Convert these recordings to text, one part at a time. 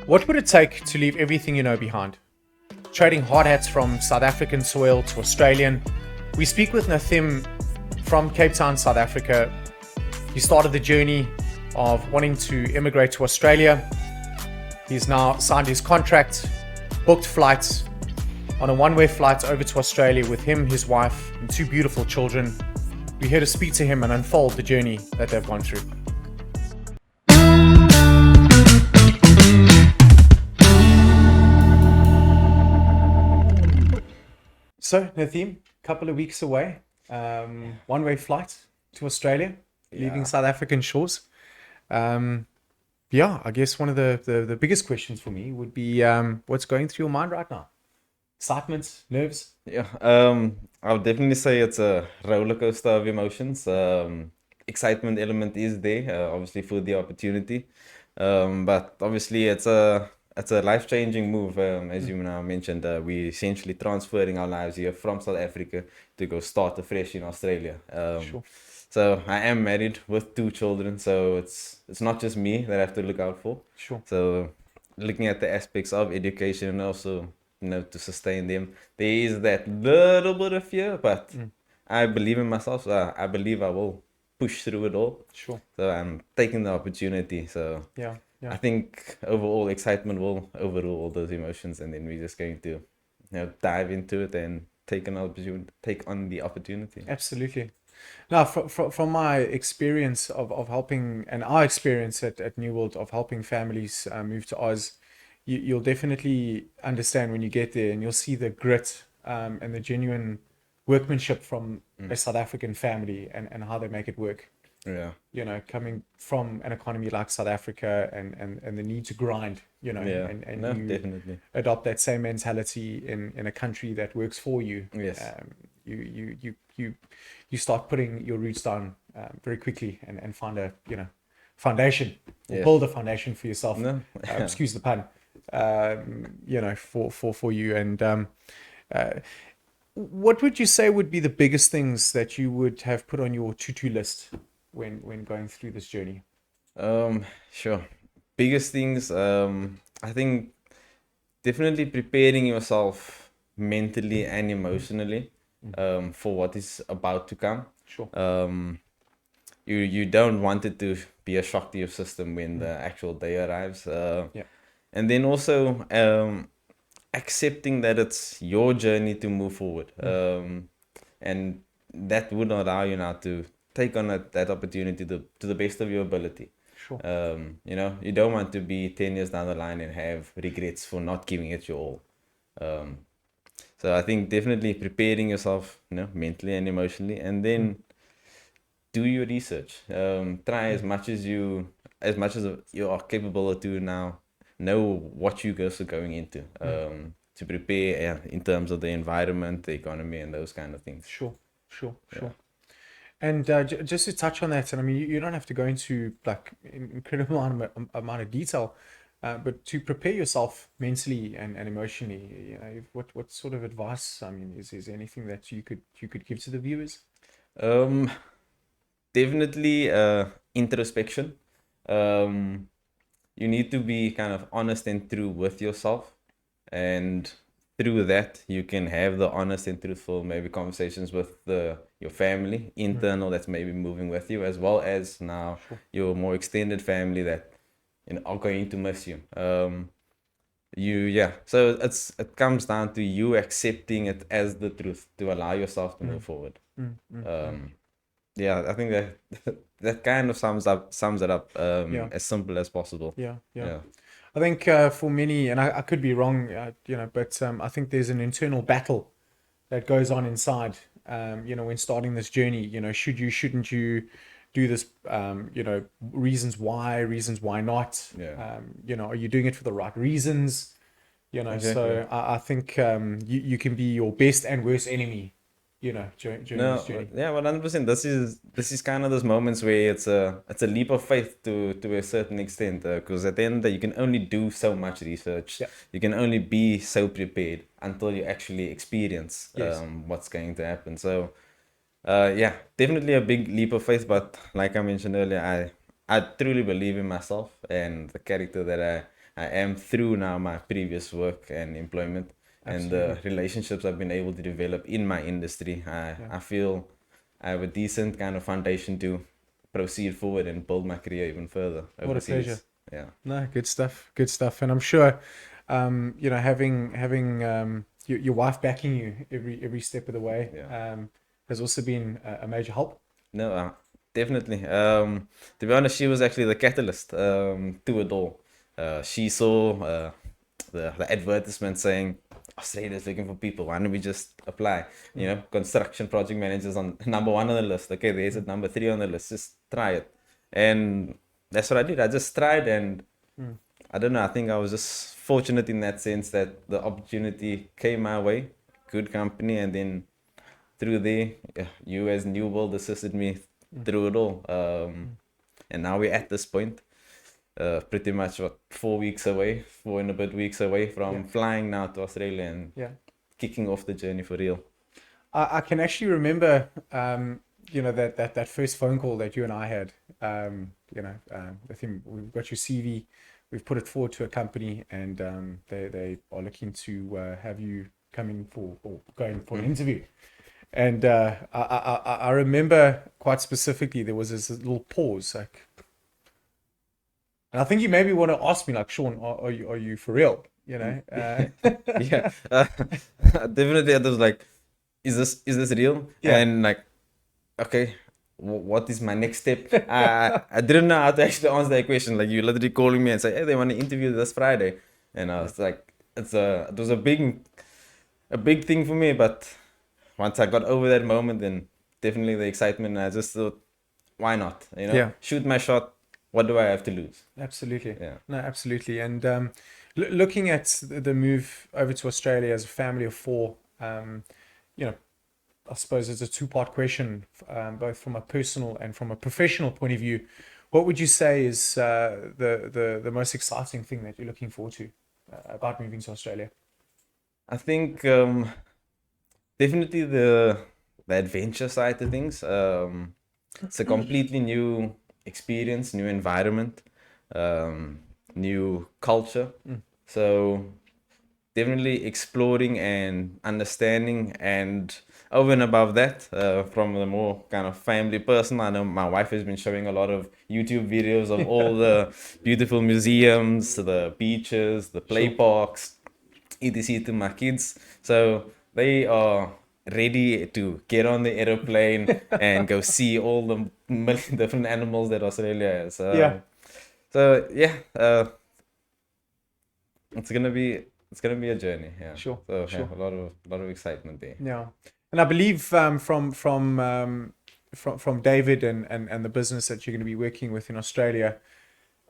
What would it take to leave everything you know behind? Trading hard hats from South African soil to Australian. We speak with Natheem from Cape Town, South Africa. He started the journey of wanting to immigrate to Australia. He's now signed his contract, booked flights on a one-way flight over to Australia with him, his wife, and two beautiful children. We're here to speak to him and unfold the journey that they've gone through. So, Natheem, couple of weeks away, one-way flight to Australia, leaving South African shores. I guess one of the biggest questions for me would be what's going through your mind right now? Excitement, nerves? I would definitely say it's a roller coaster of emotions. Excitement element is there, obviously for the opportunity, but obviously it's a life-changing move. As you now mentioned, we essentially transferring our lives here from South Africa to go start afresh in Australia. Sure. So I am married with two children, so it's not just me that I have to look out for. Sure. So looking at the aspects of education and also to sustain them, there is that little bit of fear, but I believe in myself. So I believe I will push through it all. Sure. So I'm taking the opportunity. So Yeah. I think overall excitement will overrule all those emotions, and then we're just going to dive into it and take on the opportunity. Absolutely. Now, from my experience of helping, and our experience at New World of helping families move to Oz, you'll definitely understand when you get there, and you'll see the grit and the genuine workmanship from a South African family and how they make it work. Yeah. Coming from an economy like South Africa and the need to grind, Yeah. and No, you definitely. adopt that same mentality in a country that works for you. Yes. You start putting your roots down very quickly and find a foundation, or Yeah. build a foundation for yourself. No. Excuse the pun. For you. And what would you say would be the biggest things that you would have put on your to-do list when going through this journey? Sure. Biggest things, I think definitely preparing yourself mentally and emotionally for what is about to come. Sure. You don't want it to be a shock to your system when the actual day arrives. And then also accepting that it's your journey to move forward. And that would allow you now to take on that opportunity to the best of your ability. Sure. You don't want to be 10 years down the line and have regrets for not giving it your all. So I think definitely preparing yourself, mentally and emotionally, and then do your research. Try as much as you are capable to now know what you guys are going into. To prepare in terms of the environment, the economy, and those kind of things. Sure. And just to touch on that, and I mean, you don't have to go into like incredible amount of detail, but to prepare yourself mentally and emotionally, what sort of advice? I mean, is there anything that you could give to the viewers? Definitely introspection. You need to be kind of honest and true with yourself, and through that you can have the honest and truthful maybe conversations with your family internal that's maybe moving with you, as well as now your more extended family that are going to miss you. So it comes down to you accepting it as the truth to allow yourself to move forward. I think that kind of sums it up as simple as possible. Yeah. I think for many, and I could be wrong, but I think there's an internal battle that goes on inside, when starting this journey. Should you, shouldn't you do this? Reasons why not? Are you doing it for the right reasons? Exactly. So I think you can be your best and worst enemy, during this journey. 100%. This is kind of those moments where it's a leap of faith to a certain extent, because at the end of the day, you can only do so much research. You can only be so prepared until you actually experience what's going to happen. So definitely a big leap of faith, but like I mentioned earlier, I truly believe in myself and the character that I am through now my previous work and employment and the relationships I've been able to develop in my industry. I feel I have a decent kind of foundation to proceed forward and build my career even further overseas. What a pleasure. Yeah. No, good stuff. And I'm sure, having your wife backing you every step of the way, has also been a major help. No, definitely. To be honest, she was actually the catalyst to it all. She saw the advertisement saying Australia is looking for people. Why don't we just apply? You know, construction project managers on number 1 on the list. Okay, there's it, number 3 on the list. Just try it. And that's what I did. I just tried, and I don't know. I think I was just fortunate in that sense that the opportunity came my way. Good company, and then through there, you as New World assisted me through it all. And now we're at this point, pretty much 4 weeks away, 4 and a bit weeks away from flying now to Australia and kicking off the journey for real. I can actually remember, that first phone call that you and I had. I think we've got your CV, we've put it forward to a company, and they are looking to have you come in for or going for an interview. And I remember quite specifically there was this little pause, like, and I think you maybe want to ask me, like, Sean, are you for real? Yeah, definitely. I was like, is this real? Yeah. And like, okay, what is my next step? I didn't know how to actually answer that question. Like, you literally calling me and say, hey, they want to interview this Friday, and I was like, it was a big thing for me, but once I got over that moment, then definitely the excitement, I just thought, why not? Shoot my shot. What do I have to lose? Absolutely. Yeah. No, absolutely. And looking at the move over to Australia as a family of 4, I suppose it's a 2-part question, both from a personal and from a professional point of view. What would you say is the most exciting thing that you're looking forward to about moving to Australia? I think definitely the adventure side of things. It's a completely new experience, new environment, new culture. So definitely exploring and understanding, and over and above that, from the more kind of family person, I know my wife has been showing a lot of YouTube videos of all the beautiful museums, the beaches, the play parks, etc. to my kids. So they are ready to get on the aeroplane and go see all the million different animals that Australia has. So yeah, it's gonna be a journey. Yeah. Sure. So yeah, a lot of excitement there. Yeah, and I believe from David and the business that you're going to be working with in Australia,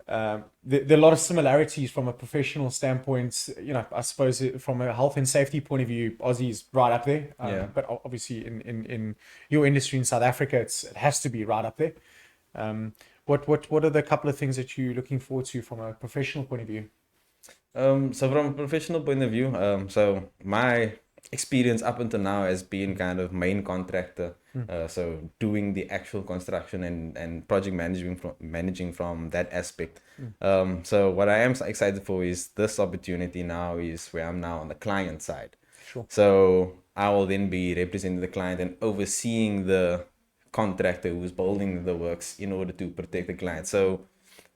there are a lot of similarities from a professional standpoint. I suppose from a health and safety point of view, Aussie's right up there. But obviously in your industry in South Africa, it has to be right up there. What are the couple of things that you're looking forward to from a professional point of view? So from a professional point of view, so my experience up until now has been kind of main contractor, so doing the actual construction and project managing from that aspect. So what I am excited for is this opportunity now is where I'm now on the client side. Sure. So I will then be representing the client and overseeing the contractor who's building the works in order to protect the client. So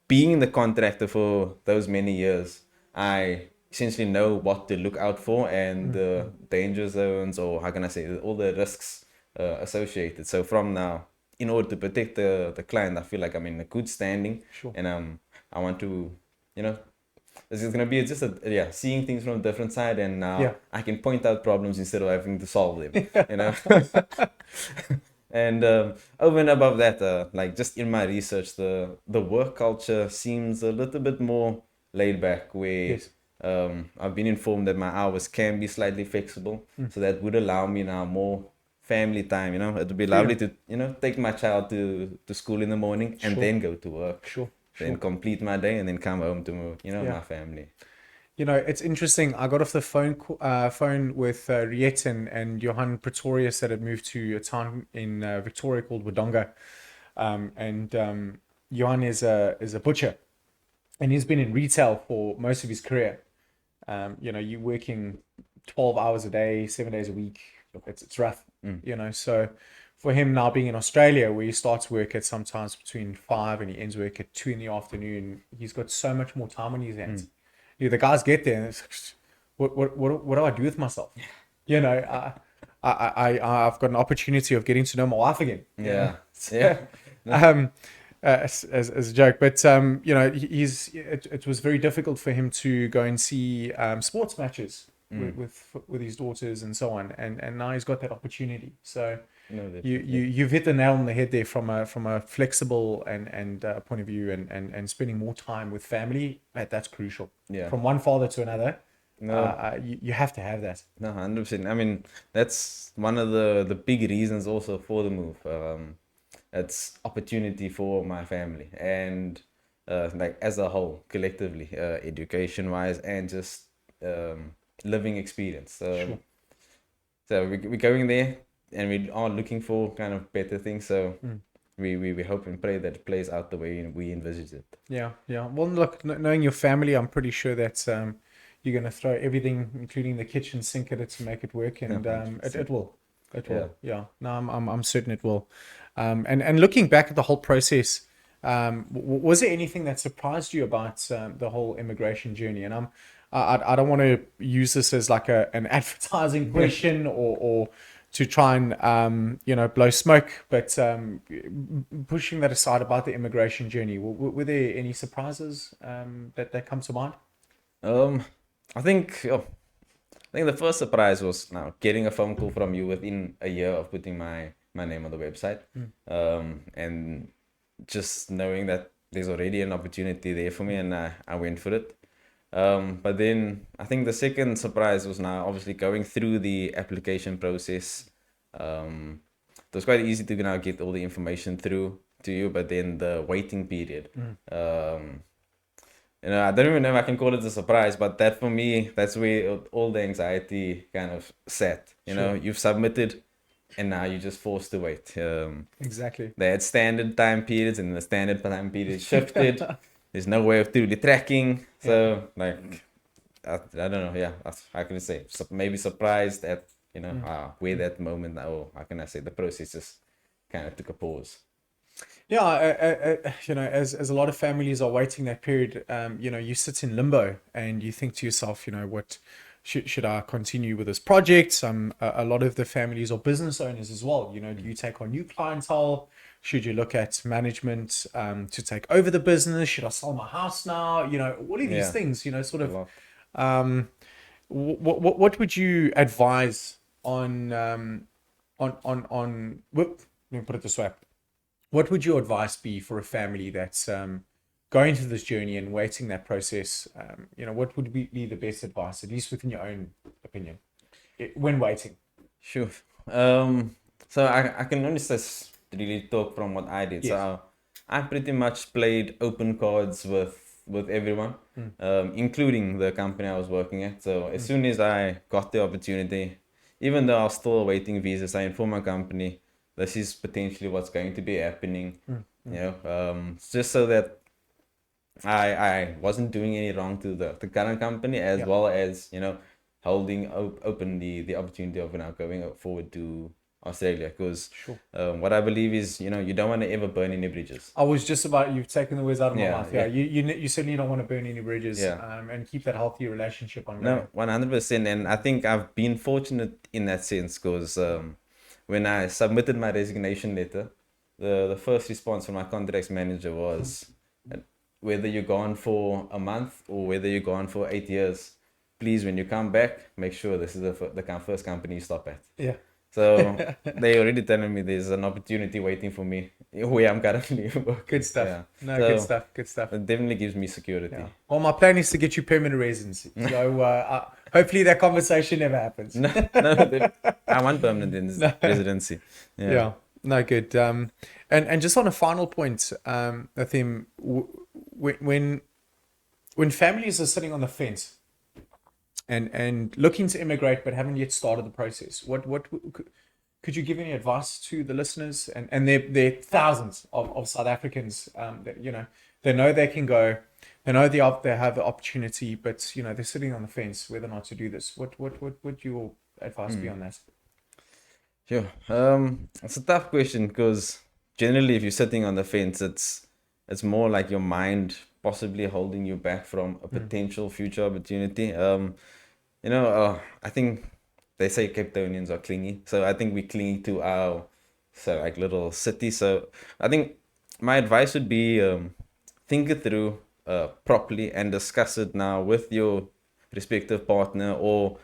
being the contractor for those many years, I essentially know what to look out for and the danger zones, or how can I say, all the risks associated. So from now, in order to protect the client, I feel like I'm in a good standing. Sure. And I want to, this is gonna be just seeing things from a different side, and now I can point out problems instead of having to solve them. And over and above that, like just in my research, the work culture seems a little bit more laid back, where I've been informed that my hours can be slightly flexible, so that would allow me now more family time. It would be lovely to take my child to school in the morning and then go to work, then complete my day and then come home to my family. It's interesting. I got off the phone with Riet and Johan Pretorius that had moved to a town in Victoria called Wodonga, and Johan is a butcher. and he's been in retail for most of his career. You're working 12 hours a day, 7 days a week. It's rough, So for him now being in Australia, where he starts work at sometimes between 5 and he ends work at 2 in the afternoon, he's got so much more time on his hands. The guys get there and it's, what do I do with myself? I've got an opportunity of getting to know my wife again. Yeah. As a joke, but it was very difficult for him to go and see sports matches with his daughters and so on, and now he's got that opportunity. So you've hit the nail on the head there from a flexible and point of view, and spending more time with family. That's crucial. Yeah. From one father to another. You have to have that. No, 100%. I mean, that's one of the big reasons also for the move. It's opportunity for my family and like as a whole, collectively, education wise and just living experience. Sure. So we're going there and we are looking for kind of better things. So we hope and pray that it plays out the way we envisage it. Yeah. Well, look, knowing your family, I'm pretty sure that you're going to throw everything, including the kitchen sink, at it to make it work, and it will. It will. Yeah. No, I'm certain it will. And looking back at the whole process, was there anything that surprised you about the whole immigration journey? And I don't want to use this as like an advertising question or to try and blow smoke, but pushing that aside about the immigration journey, were there any surprises that come to mind? I think the first surprise was now getting a phone call from you within a year of putting my name on the website, and just knowing that there's already an opportunity there for me, and I went for it. But then I think the second surprise was now obviously going through the application process. It was quite easy to now get all the information through to you, but then the waiting period. I don't even know if I can call it a surprise, but that for me, that's where all the anxiety kind of sat. You've submitted and now you're just forced to wait. Exactly. They had standard time periods and the standard time period shifted. There's no way of truly tracking. So, I don't know. Yeah, how can I say? Maybe surprised at, where that moment, how can I say, the process just kind of took a pause. Yeah, as a lot of families are waiting that period, you sit in limbo and you think to yourself, what should I continue with this project? A lot of the families are business owners as well. Do you take on new clientele? Should you look at management to take over the business? Should I sell my house now? All of these things, sort of. What would you advise on? Let me put it this way. What would your advice be for a family that's going through this journey and waiting that process? What would be the best advice, at least within your own opinion, when waiting? Sure. So I can only just really talk from what I did. Yes. So I pretty much played open cards with everyone, including the company I was working at. So as soon as I got the opportunity, even though I was still awaiting visas, I informed my company, this is potentially what's going to be happening, just so that I wasn't doing any wrong to the current company, as well as, holding open the opportunity of now going forward to Australia. Because what I believe is, you don't want to ever burn any bridges. I was just about, you've taken the words out of my mouth. Yeah. You certainly don't want to burn any bridges, and keep that healthy relationship on. No, 100%. And I think I've been fortunate in that sense, because when I submitted my resignation letter, the first response from my contracts manager was, whether you're gone for a month or whether you're gone for 8 years, please, when you come back, make sure this is the first company you stop at. Yeah. So they already telling me there's an opportunity waiting for me where I'm currently working. Good stuff. Yeah. No, so good stuff. It definitely gives me security. Yeah. Well, my plan is to get you permanent residency. So hopefully that conversation never happens. No, I want permanent residency. Yeah. No, good. And just on a final point, Natheem, when families are sitting on the fence and looking to immigrate but haven't yet started the process, what could you give any advice to the listeners? And there are thousands of South Africans that they know they can go. They know they have the opportunity, but they're sitting on the fence whether or not to do this. What would your advice be on that? Sure. It's a tough question because generally, if you're sitting on the fence, it's more like your mind possibly holding you back from a potential future opportunity. I think they say Cape Townians are clingy, so I think we clingy to our like little city. So I think my advice would be think it through properly and discuss it now with your respective partner or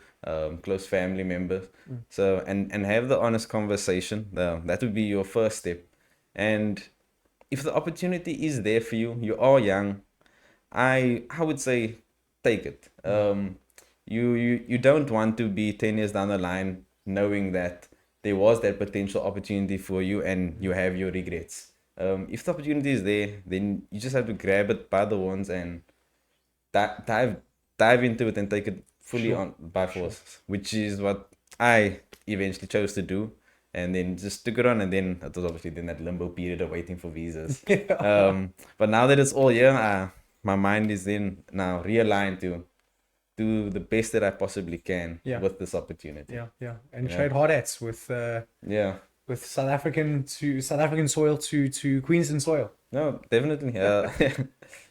close family members. So and have the honest conversation. That would be your first step. And if the opportunity is there for you, you are young, I would say take it. You don't want to be 10 years down the line knowing that there was that potential opportunity for you and you have your regrets. If the opportunity is there, then you just have to grab it by the horns and dive into it and take it fully on by force, which is what I eventually chose to do. And then just took it on, and then it was obviously then that limbo period of waiting for visas. But now that it's all here, my mind is then now realigned to do the best that I possibly can with this opportunity. And trade hard hats with with South African soil to Queensland soil. No, definitely.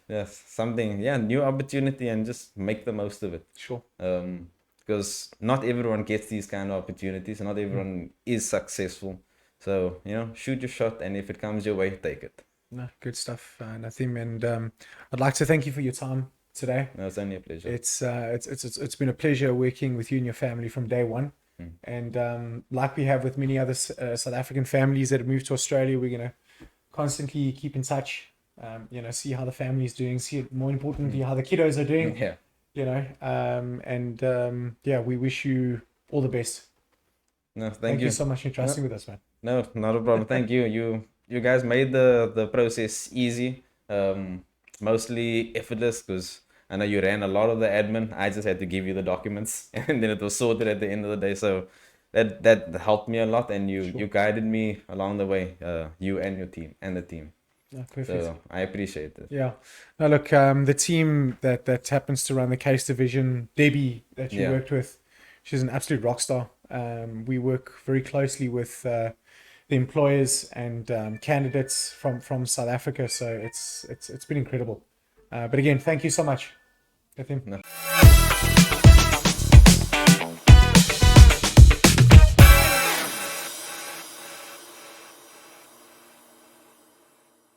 Yes, something. New opportunity, and just make the most of it. Sure. Because not everyone gets these kind of opportunities. Not everyone is successful. So shoot your shot, and if it comes your way, take it. No, good stuff, Natheem. And I'd like to thank you for your time today. No, it's only a pleasure. It's been a pleasure working with you and your family from day one. And like we have with many other South African families that have moved to Australia, we're gonna constantly keep in touch. See how the family is doing. See, more importantly, how the kiddos are doing. We wish you all the best. No, thank you so much for trusting with us, man. No, not a problem. Thank you. You guys made the process easy, mostly effortless, because I know you ran a lot of the admin. I just had to give you the documents, and then it was sorted at the end of the day. So that helped me a lot, and you guided me along the way. You and your team and the team. Perfect. So I appreciate it. Yeah. Now look, the team that happens to run the case division, Debbie, that you worked with, she's an absolute rock star. We work very closely with the employers and candidates from South Africa, so it's been incredible. But again, thank you so much, Natheem. No.